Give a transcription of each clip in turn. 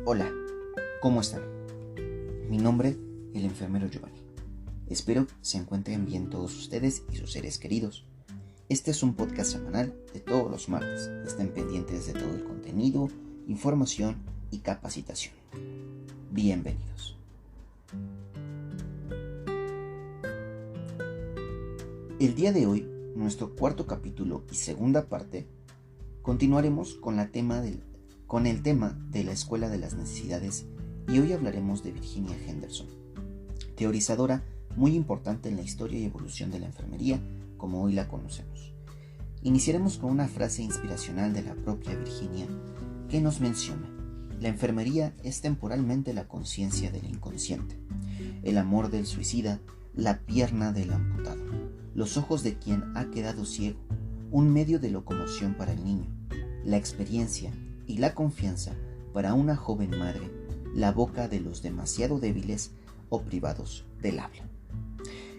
Hola, ¿cómo están? Mi nombre, el enfermero Giovanni. Espero se encuentren bien todos ustedes y sus seres queridos. Este es un podcast semanal de todos los martes. Estén pendientes de todo el contenido, información y capacitación. Bienvenidos. El día de hoy, nuestro cuarto capítulo y segunda parte, continuaremos con el tema de la Escuela de las Necesidades y hoy hablaremos de Virginia Henderson, teorizadora muy importante en la historia y evolución de la enfermería como hoy la conocemos. Iniciaremos con una frase inspiracional de la propia Virginia que nos menciona: la enfermería es temporalmente la conciencia del inconsciente, el amor del suicida, la pierna del amputado, los ojos de quien ha quedado ciego, un medio de locomoción para el niño, la experiencia y la confianza para una joven madre, la boca de los demasiado débiles o privados del habla.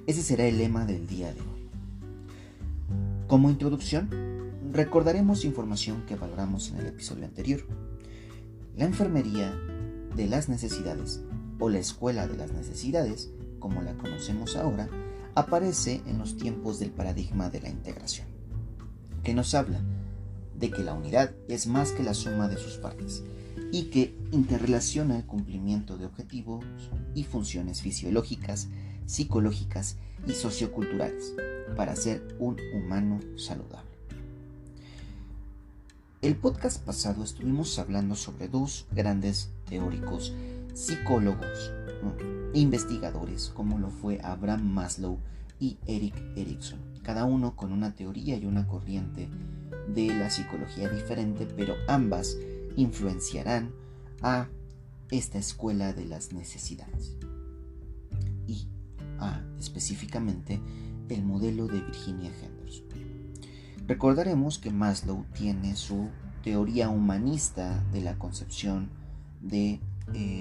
Ese será el lema del día de hoy. Como introducción, recordaremos información que valoramos en el episodio anterior. La enfermería de las necesidades o la escuela de las necesidades, como la conocemos ahora, aparece en los tiempos del paradigma de la integración, que nos habla de que la unidad es más que la suma de sus partes y que interrelaciona el cumplimiento de objetivos y funciones fisiológicas, psicológicas y socioculturales para ser un humano saludable. El podcast pasado estuvimos hablando sobre dos grandes teóricos psicólogos, investigadores, como lo fue Abraham Maslow y Erik Erikson, cada uno con una teoría y una corriente de la psicología diferente, pero ambas influenciarán a esta escuela de las necesidades y a específicamente el modelo de Virginia Henderson. Recordaremos que Maslow tiene su teoría humanista de la concepción de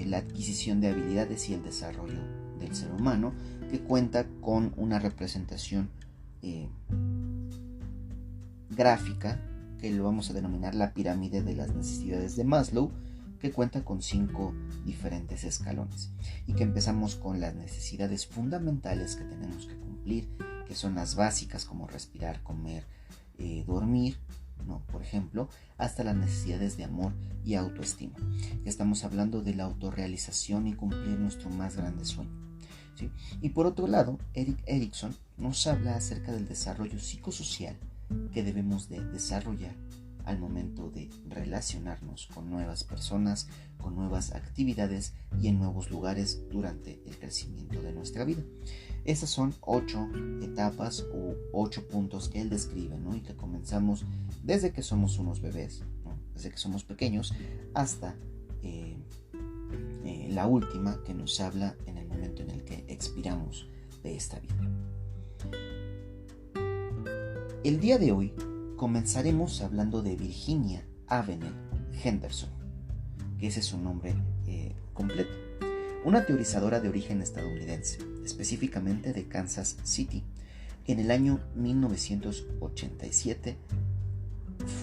la adquisición de habilidades y el desarrollo del ser humano, que cuenta con una representación gráfica que lo vamos a denominar la pirámide de las necesidades de Maslow, que cuenta con 5 diferentes escalones y que empezamos con las necesidades fundamentales que tenemos que cumplir, que son las básicas como respirar, comer, dormir, por ejemplo, hasta las necesidades de amor y autoestima. Estamos hablando de la autorrealización y cumplir nuestro más grande sueño, ¿sí? Y por otro lado, Erik Erikson nos habla acerca del desarrollo psicosocial que debemos de desarrollar al momento de relacionarnos con nuevas personas, con nuevas actividades y en nuevos lugares durante el crecimiento de nuestra vida. Esas son 8 etapas o 8 puntos que él describe, y que comenzamos desde que somos unos bebés, desde que somos pequeños, hasta la última, que nos habla en el momento en el que expiramos de esta vida. El día de hoy comenzaremos hablando de Virginia Avenel Henderson, que ese es su nombre completo, una teorizadora de origen estadounidense, específicamente de Kansas City. En el año 1987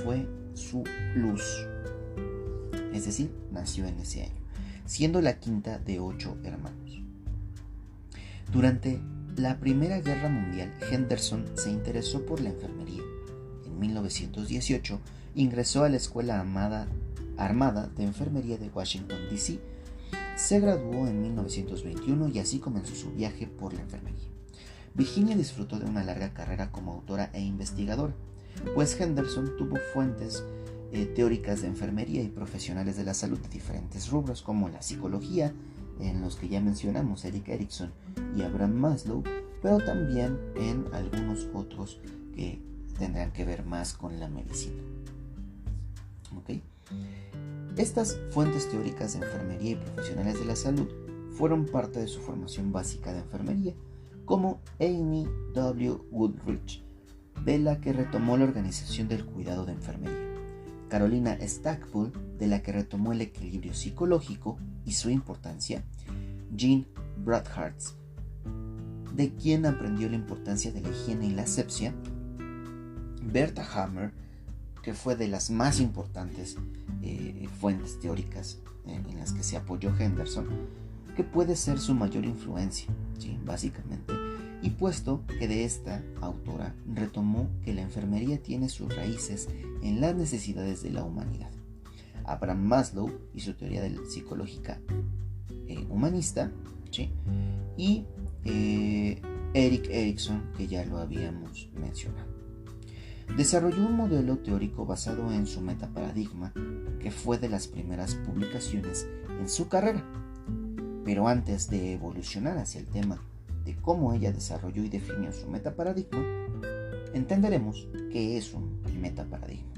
fue su luz, es decir, nació en ese año, siendo la quinta de 8 hermanos. Durante la Primera Guerra Mundial, Henderson se interesó por la enfermería. En 1918 ingresó a la Escuela Armada de Enfermería de Washington, D.C. Se graduó en 1921 y así comenzó su viaje por la enfermería. Virginia disfrutó de una larga carrera como autora e investigadora, pues Henderson tuvo fuentes teóricas de enfermería y profesionales de la salud de diferentes rubros, como la psicología, en los que ya mencionamos Erik Erikson y Abraham Maslow, pero también en algunos otros que tendrán que ver más con la medicina. Estas fuentes teóricas de enfermería y profesionales de la salud fueron parte de su formación básica de enfermería, como Amy W. Woodridge, de la que retomó la organización del cuidado de enfermería, Carolina Stackpool, de la que retomó el equilibrio psicológico y su importancia, Jean Bradhart, de quien aprendió la importancia de la higiene y la asepsia, Berta Hammer, que fue de las más importantes fuentes teóricas en las que se apoyó Henderson, que puede ser su mayor influencia, ¿sí? Básicamente, y puesto que de esta autora retomó que la enfermería tiene sus raíces en las necesidades de la humanidad. Abraham Maslow y su teoría psicológica humanista, ¿sí? Y Erik Erikson, que ya lo habíamos mencionado. Desarrolló un modelo teórico basado en su metaparadigma, que fue de las primeras publicaciones en su carrera. Pero antes de evolucionar hacia el tema de cómo ella desarrolló y definió su metaparadigma, entenderemos qué es un metaparadigma.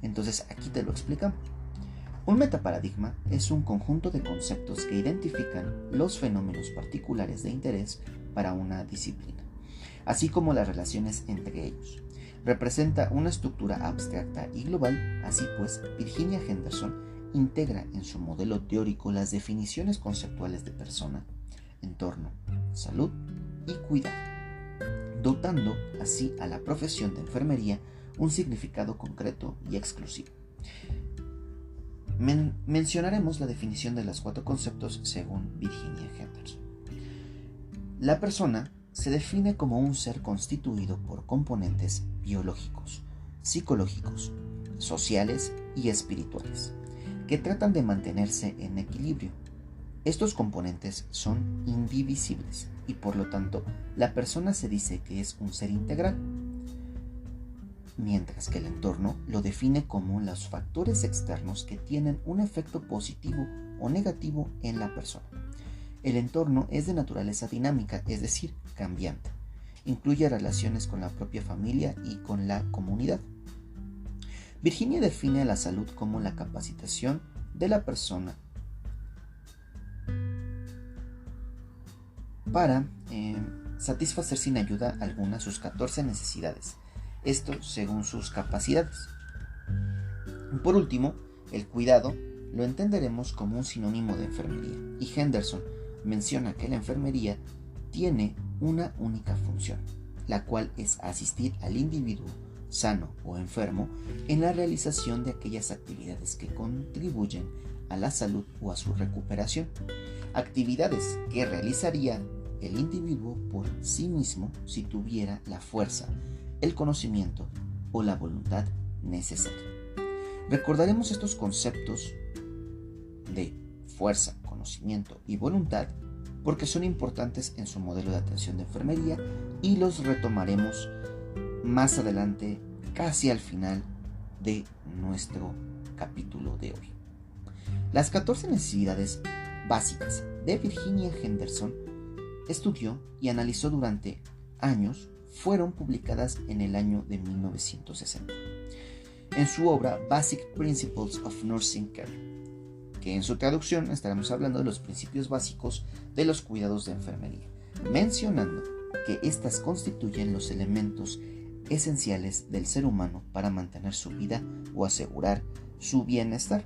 Entonces aquí te lo explicamos. Un metaparadigma es un conjunto de conceptos que identifican los fenómenos particulares de interés para una disciplina, así como las relaciones entre ellos. Representa una estructura abstracta y global. Así pues, Virginia Henderson integra en su modelo teórico las definiciones conceptuales de persona, entorno, salud y cuidado, dotando así a la profesión de enfermería un significado concreto y exclusivo. Mencionaremos la definición de los 4 conceptos según Virginia Henderson. La persona se define como un ser constituido por componentes biológicos, psicológicos, sociales y espirituales, que tratan de mantenerse en equilibrio. Estos componentes son indivisibles y por lo tanto la persona se dice que es un ser integral, mientras que el entorno lo define como los factores externos que tienen un efecto positivo o negativo en la persona. El entorno es de naturaleza dinámica, es decir, cambiante. Incluye relaciones con la propia familia y con la comunidad. Virginia define a la salud como la capacitación de la persona para satisfacer sin ayuda alguna sus 14 necesidades, esto según sus capacidades. Por último, el cuidado lo entenderemos como un sinónimo de enfermería, y Henderson menciona que la enfermería tiene una única función, la cual es asistir al individuo sano o enfermo en la realización de aquellas actividades que contribuyen a la salud o a su recuperación, actividades que realizaría el individuo por sí mismo si tuviera la fuerza, el conocimiento o la voluntad necesaria. Recordaremos estos conceptos de fuerza, conocimiento y voluntad porque son importantes en su modelo de atención de enfermería y los retomaremos más adelante, casi al final de nuestro capítulo de hoy. Las 14 necesidades básicas de Virginia Henderson estudió y analizó durante años fueron publicadas en el año de 1960 en su obra Basic Principles of Nursing Care, que en su traducción estaremos hablando de los principios básicos de los cuidados de enfermería, mencionando que estas constituyen los elementos esenciales del ser humano para mantener su vida o asegurar su bienestar.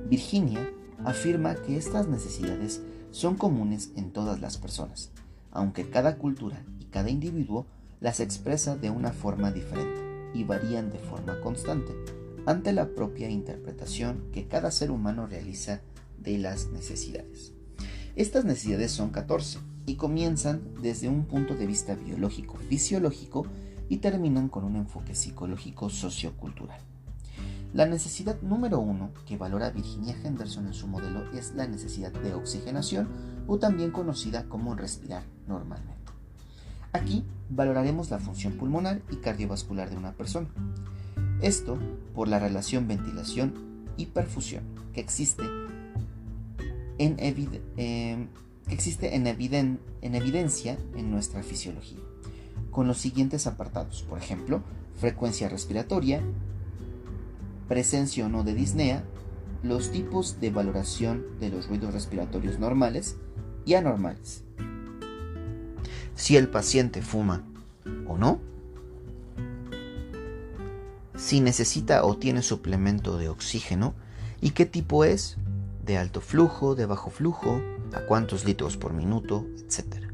Virginia afirma que estas necesidades son comunes en todas las personas, aunque cada cultura y cada individuo las expresa de una forma diferente y varían de forma constante ante la propia interpretación que cada ser humano realiza de las necesidades. Estas necesidades son 14 y comienzan desde un punto de vista biológico-fisiológico y terminan con un enfoque psicológico-sociocultural. La necesidad número 1 que valora Virginia Henderson en su modelo es la necesidad de oxigenación, o también conocida como respirar normalmente. Aquí valoraremos la función pulmonar y cardiovascular de una persona. Esto por la relación ventilación y perfusión que existe en evidencia en nuestra fisiología, con los siguientes apartados, por ejemplo, frecuencia respiratoria, presencia o no de disnea, los tipos de valoración de los ruidos respiratorios normales y anormales, si el paciente fuma o no, si necesita o tiene suplemento de oxígeno y qué tipo es, de alto flujo, de bajo flujo, a cuántos litros por minuto, etc.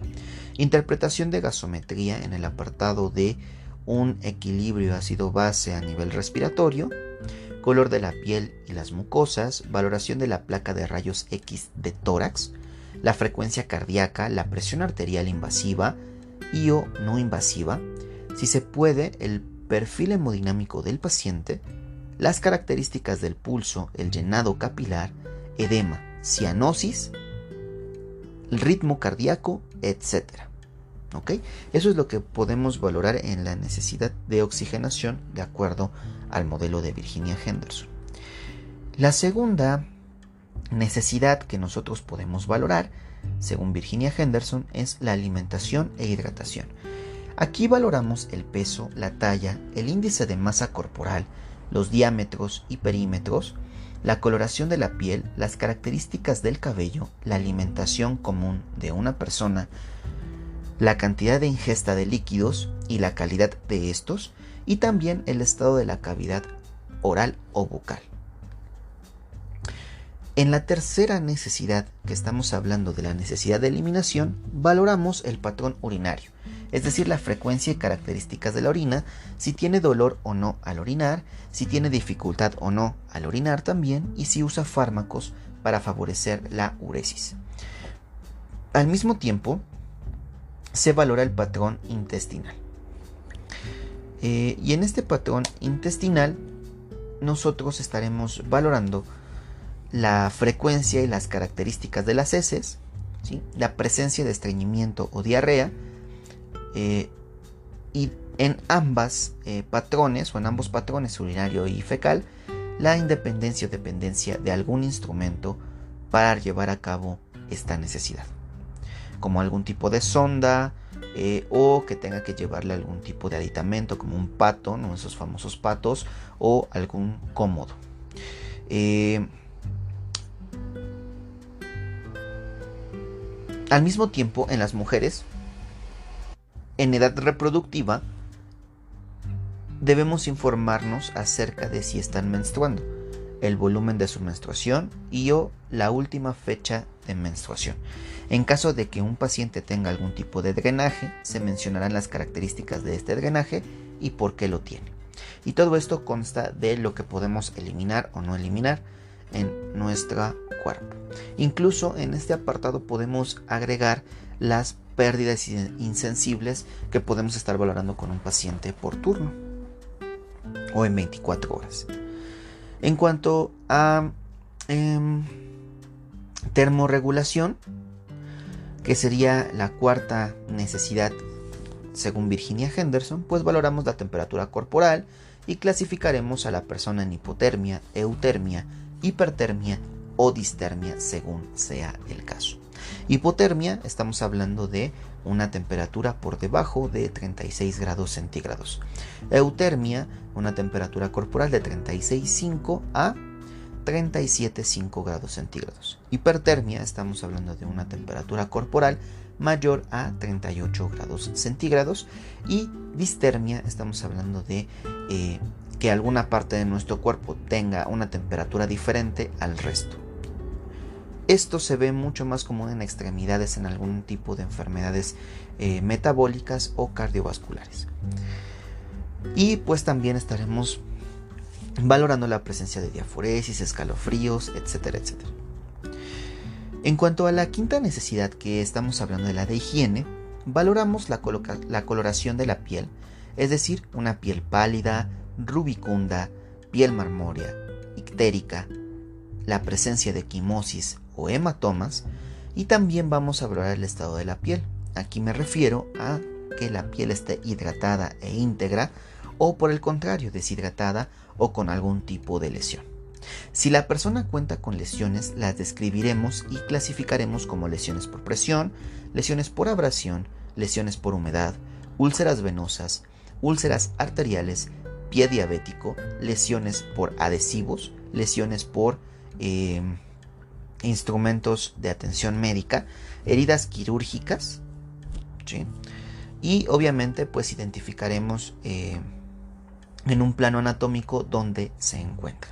Interpretación de gasometría en el apartado de un equilibrio ácido-base a nivel respiratorio, color de la piel y las mucosas, valoración de la placa de rayos X de tórax, la frecuencia cardíaca, la presión arterial invasiva y o no invasiva, si se puede, el perfil hemodinámico del paciente, las características del pulso, el llenado capilar, edema, cianosis, el ritmo cardíaco, etc. ¿Ok? Eso es lo que podemos valorar en la necesidad de oxigenación de acuerdo al modelo de Virginia Henderson. La segunda necesidad que nosotros podemos valorar, según Virginia Henderson, es la alimentación e hidratación. Aquí valoramos el peso, la talla, el índice de masa corporal, los diámetros y perímetros, la coloración de la piel, las características del cabello, la alimentación común de una persona, la cantidad de ingesta de líquidos y la calidad de estos, y también el estado de la cavidad oral o bucal. En la tercera necesidad, que estamos hablando de la necesidad de eliminación, valoramos el patrón urinario, es decir, la frecuencia y características de la orina, si tiene dolor o no al orinar, si tiene dificultad o no al orinar también, y si usa fármacos para favorecer la uresis. Al mismo tiempo, se valora el patrón intestinal. Y en este patrón intestinal, nosotros estaremos valorando la frecuencia y las características de las heces, ¿sí? La presencia de estreñimiento o diarrea, y en ambos patrones urinario y fecal, la independencia o dependencia de algún instrumento para llevar a cabo esta necesidad, como algún tipo de sonda, o que tenga que llevarle algún tipo de aditamento como un pato, ¿no? Esos famosos patos, o algún cómodo. Al mismo tiempo, en las mujeres en edad reproductiva debemos informarnos acerca de si están menstruando, el volumen de su menstruación y o la última fecha de menstruación. En caso de que un paciente tenga algún tipo de drenaje, se mencionarán las características de este drenaje y por qué lo tiene. Y todo esto consta de lo que podemos eliminar o no eliminar en nuestro cuerpo. Incluso en este apartado podemos agregar las pérdidas insensibles que podemos estar valorando con un paciente por turno o en 24 horas. En cuanto a termorregulación, que sería la cuarta necesidad según Virginia Henderson, pues valoramos la temperatura corporal y clasificaremos a la persona en hipotermia, eutermia, hipertermia o distermia según sea el caso. Hipotermia, estamos hablando de una temperatura por debajo de 36 grados centígrados. Eutermia, una temperatura corporal de 36,5 a 37,5 grados centígrados. Hipertermia, estamos hablando de una temperatura corporal mayor a 38 grados centígrados. Y distermia, estamos hablando de que alguna parte de nuestro cuerpo tenga una temperatura diferente al resto. Esto se ve mucho más común en extremidades, en algún tipo de enfermedades metabólicas o cardiovasculares. Y pues también estaremos valorando la presencia de diaforesis, escalofríos, etcétera, etcétera. En cuanto a la quinta necesidad, que estamos hablando de la de higiene, valoramos la coloración de la piel, es decir, una piel pálida, rubicunda, piel marmórea, ictérica, la presencia de quimosis o hematomas, y también vamos a valorar el estado de la piel. Aquí me refiero a que la piel esté hidratada e íntegra, o por el contrario, deshidratada o con algún tipo de lesión. Si la persona cuenta con lesiones, las describiremos y clasificaremos como lesiones por presión, lesiones por abrasión, lesiones por humedad, úlceras venosas, úlceras arteriales, pie diabético, lesiones por adhesivos, lesiones por instrumentos de atención médica, heridas quirúrgicas, ¿sí? Y obviamente pues identificaremos en un plano anatómico dónde se encuentra.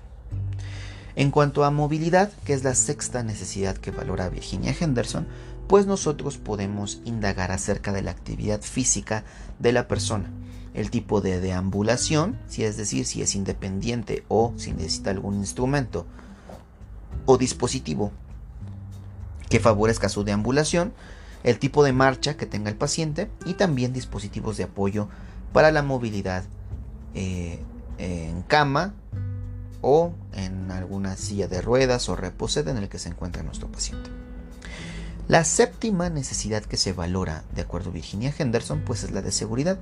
En cuanto a movilidad, que es la sexta necesidad que valora Virginia Henderson, pues nosotros podemos indagar acerca de la actividad física de la persona. el tipo de deambulación, si es independiente o si necesita algún instrumento o dispositivo que favorezca su deambulación, el tipo de marcha que tenga el paciente y también dispositivos de apoyo para la movilidad en cama o en alguna silla de ruedas o reposed en el que se encuentra nuestro paciente. La séptima necesidad que se valora, de acuerdo a Virginia Henderson, pues es la de seguridad,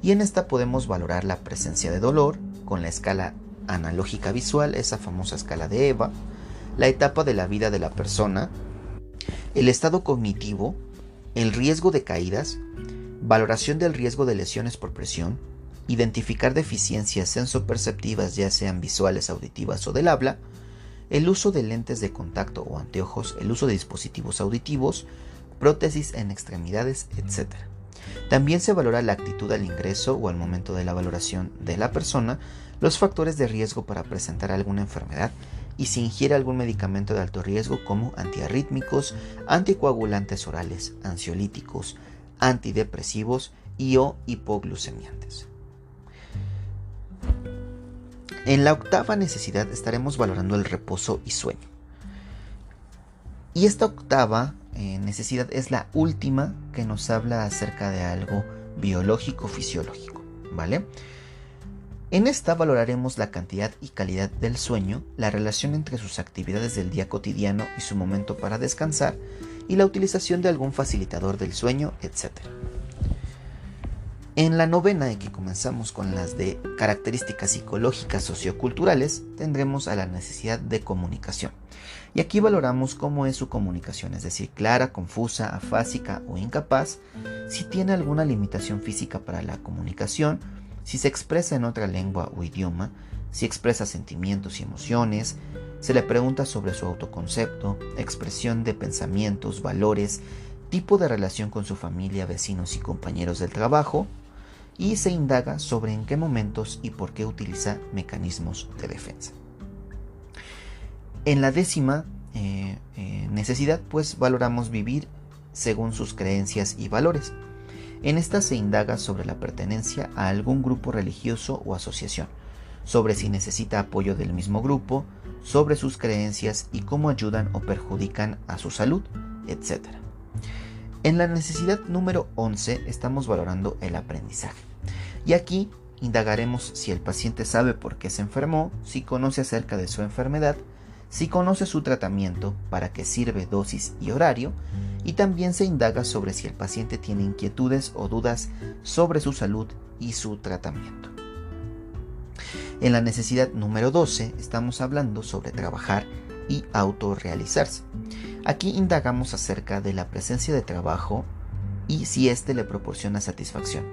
y en esta podemos valorar la presencia de dolor con la escala analógica visual, esa famosa escala de EVA, la etapa de la vida de la persona, el estado cognitivo, el riesgo de caídas, valoración del riesgo de lesiones por presión, identificar deficiencias sensoperceptivas ya sean visuales, auditivas o del habla, el uso de lentes de contacto o anteojos, el uso de dispositivos auditivos, prótesis en extremidades, etc. También se valora la actitud al ingreso o al momento de la valoración de la persona, los factores de riesgo para presentar alguna enfermedad y si ingiere algún medicamento de alto riesgo como antiarrítmicos, anticoagulantes orales, ansiolíticos, antidepresivos y o hipoglucemiantes. En la octava necesidad estaremos valorando el reposo y sueño. Y esta octava necesidad es la última que nos habla acerca de algo biológico-fisiológico, ¿vale? En esta valoraremos la cantidad y calidad del sueño, la relación entre sus actividades del día cotidiano y su momento para descansar, y la utilización de algún facilitador del sueño, etc. En la novena, que comenzamos con las de características psicológicas socioculturales, tendremos a la necesidad de comunicación. Y aquí valoramos cómo es su comunicación, es decir, clara, confusa, afásica o incapaz, si tiene alguna limitación física para la comunicación, si se expresa en otra lengua o idioma, si expresa sentimientos y emociones, se le pregunta sobre su autoconcepto, expresión de pensamientos, valores, tipo de relación con su familia, vecinos y compañeros del trabajo, y se indaga sobre en qué momentos y por qué utiliza mecanismos de defensa. En la décima necesidad, pues valoramos vivir según sus creencias y valores. En esta se indaga sobre la pertenencia a algún grupo religioso o asociación, sobre si necesita apoyo del mismo grupo, sobre sus creencias y cómo ayudan o perjudican a su salud, etc. En la necesidad número 11 estamos valorando el aprendizaje. Y aquí indagaremos si el paciente sabe por qué se enfermó, si conoce acerca de su enfermedad, si conoce su tratamiento, para qué sirve, dosis y horario, y también se indaga sobre si el paciente tiene inquietudes o dudas sobre su salud y su tratamiento. En la necesidad número 12 estamos hablando sobre trabajar y autorrealizarse. Aquí indagamos acerca de la presencia de trabajo y si éste le proporciona satisfacción.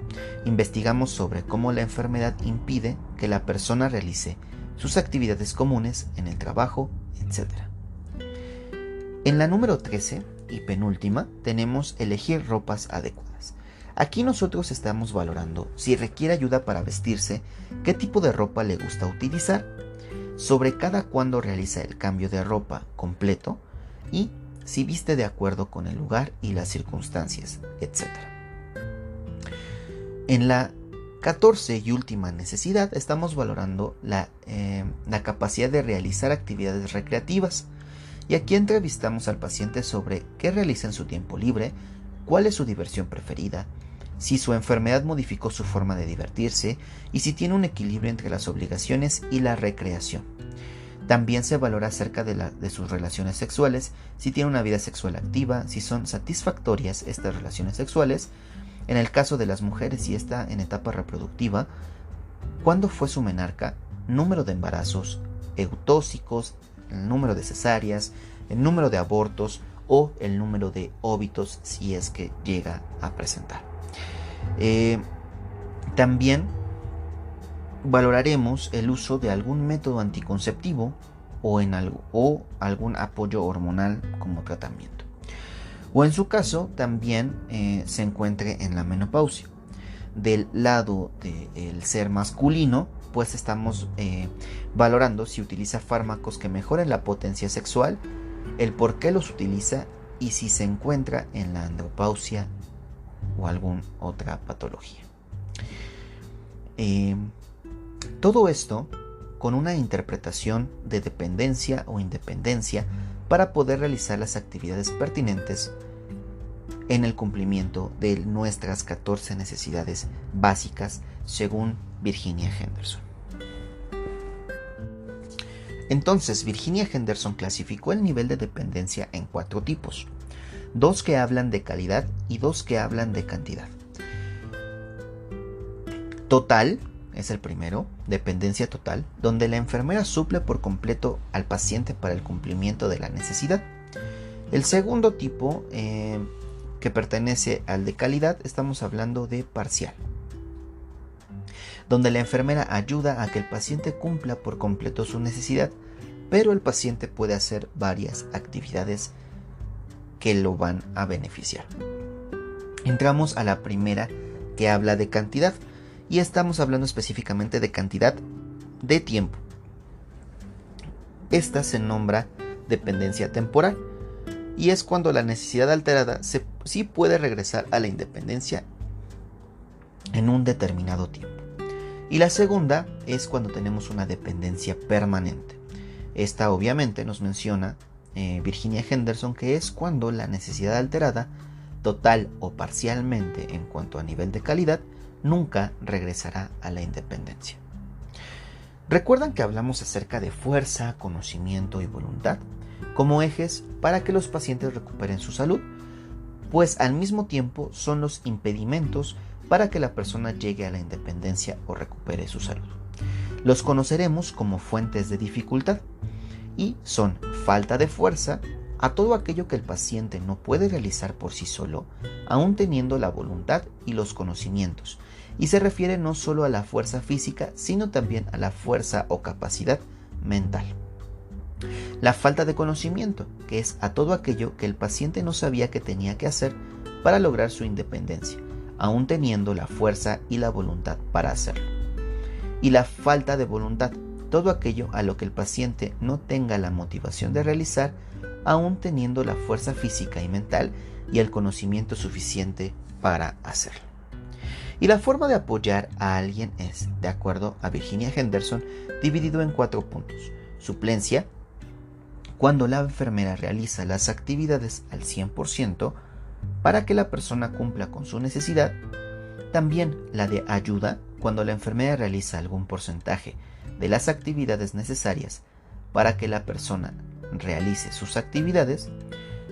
Investigamos sobre cómo la enfermedad impide que la persona realice sus actividades comunes en el trabajo, etc. En la número 13 y penúltima tenemos elegir ropas adecuadas. Aquí nosotros estamos valorando si requiere ayuda para vestirse, qué tipo de ropa le gusta utilizar, sobre cada cuándo realiza el cambio de ropa completo y si viste de acuerdo con el lugar y las circunstancias, etc. En la 14 y última necesidad estamos valorando la capacidad de realizar actividades recreativas. Y aquí entrevistamos al paciente sobre qué realiza en su tiempo libre, cuál es su diversión preferida, si su enfermedad modificó su forma de divertirse y si tiene un equilibrio entre las obligaciones y la recreación. También se valora acerca de sus relaciones sexuales, si tiene una vida sexual activa, si son satisfactorias estas relaciones sexuales, en el caso de las mujeres si está en etapa reproductiva, cuándo fue su menarca, número de embarazos, eutóxicos, el número de cesáreas, el número de abortos o el número de óbitos si es que llega a presentar. También valoraremos el uso de algún método anticonceptivo o algún apoyo hormonal como tratamiento. O en su caso también se encuentre en la menopausia. Del lado del ser masculino, pues estamos valorando si utiliza fármacos que mejoren la potencia sexual, el por qué los utiliza y si se encuentra en la andropausia o alguna otra patología. Todo esto con una interpretación de dependencia o independencia para poder realizar las actividades pertinentes en el cumplimiento de nuestras 14 necesidades básicas según Virginia Henderson. Entonces, Virginia Henderson clasificó el nivel de dependencia en 4 tipos, 2 que hablan de calidad y 2 que hablan de cantidad. Total es el primero, dependencia total, donde la enfermera suple por completo al paciente para el cumplimiento de la necesidad. El segundo tipo, que pertenece al de calidad, estamos hablando de parcial, donde la enfermera ayuda a que el paciente cumpla por completo su necesidad, pero el paciente puede hacer varias actividades que lo van a beneficiar. Entramos a la primera, que habla de cantidad, y estamos hablando específicamente de cantidad de tiempo. Esta se nombra dependencia temporal, y es cuando la necesidad alterada sí puede regresar a la independencia en un determinado tiempo. Y la segunda es cuando tenemos una dependencia permanente. Esta obviamente nos menciona Virginia Henderson, que es cuando la necesidad alterada, total o parcialmente en cuanto a nivel de calidad, nunca regresará a la independencia. ¿Recuerdan que hablamos acerca de fuerza, conocimiento y voluntad como ejes para que los pacientes recuperen su salud? Pues al mismo tiempo son los impedimentos para que la persona llegue a la independencia o recupere su salud. Los conoceremos como fuentes de dificultad y son falta de fuerza a todo aquello que el paciente no puede realizar por sí solo, aún teniendo la voluntad y los conocimientos, y se refiere no solo a la fuerza física, sino también a la fuerza o capacidad mental. La falta de conocimiento, que es a todo aquello que el paciente no sabía que tenía que hacer para lograr su independencia, aún teniendo la fuerza y la voluntad para hacerlo. Y la falta de voluntad, todo aquello a lo que el paciente no tenga la motivación de realizar, aún teniendo la fuerza física y mental y el conocimiento suficiente para hacerlo. Y la forma de apoyar a alguien es, de acuerdo a Virginia Henderson, dividido en 4 puntos. Suplencia, cuando la enfermera realiza las actividades al 100% para que la persona cumpla con su necesidad. También la de ayuda, cuando la enfermera realiza algún porcentaje de las actividades necesarias para que la persona realice sus actividades.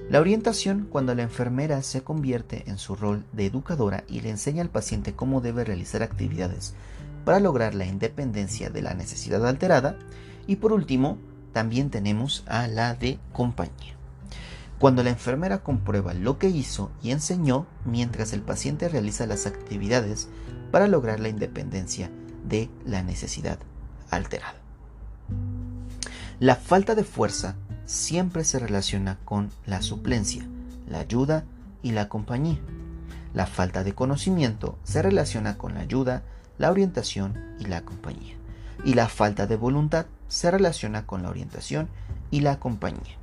La orientación, cuando la enfermera se convierte en su rol de educadora y le enseña al paciente cómo debe realizar actividades para lograr la independencia de la necesidad alterada. Y por último, también tenemos a la de compañía, cuando la enfermera comprueba lo que hizo y enseñó mientras el paciente realiza las actividades para lograr la independencia de la necesidad alterada. La falta de fuerza siempre se relaciona con la suplencia, la ayuda y la compañía. La falta de conocimiento se relaciona con la ayuda, la orientación y la compañía. Y la falta de voluntad se relaciona con la orientación y la compañía.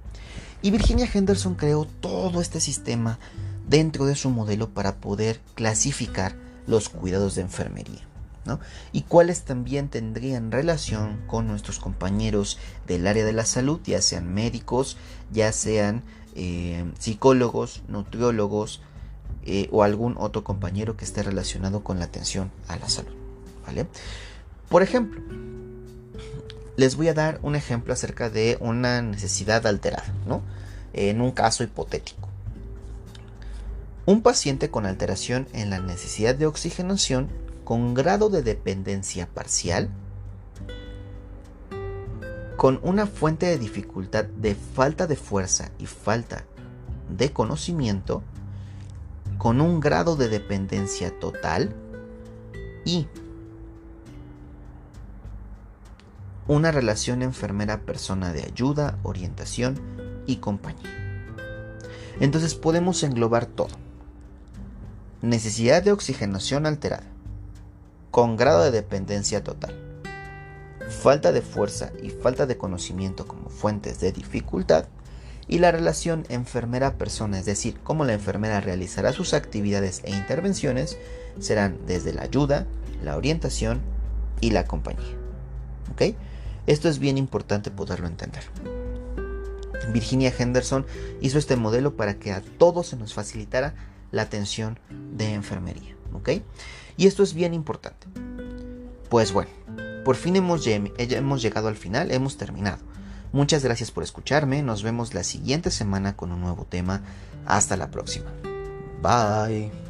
Y Virginia Henderson creó todo este sistema dentro de su modelo para poder clasificar los cuidados de enfermería, ¿no? Y cuáles también tendrían relación con nuestros compañeros del área de la salud, ya sean médicos, ya sean psicólogos, nutriólogos o algún otro compañero que esté relacionado con la atención a la salud, ¿vale? Por ejemplo, les voy a dar un ejemplo acerca de una necesidad alterada, ¿no? En un caso hipotético. Un paciente con alteración en la necesidad de oxigenación con grado de dependencia parcial, con una fuente de dificultad de falta de fuerza y falta de conocimiento, con un grado de dependencia total y una relación enfermera-persona de ayuda, orientación y compañía. Entonces podemos englobar todo. Necesidad de oxigenación alterada, con grado de dependencia total, falta de fuerza y falta de conocimiento como fuentes de dificultad, y la relación enfermera-persona, es decir, cómo la enfermera realizará sus actividades e intervenciones, serán desde la ayuda, la orientación y la compañía. ¿Ok? Esto es bien importante poderlo entender. Virginia Henderson hizo este modelo para que a todos se nos facilitara la atención de enfermería. ¿Ok? Y esto es bien importante. Pues bueno, por fin hemos llegado al final, hemos terminado. Muchas gracias por escucharme, nos vemos la siguiente semana con un nuevo tema. Hasta la próxima. Bye.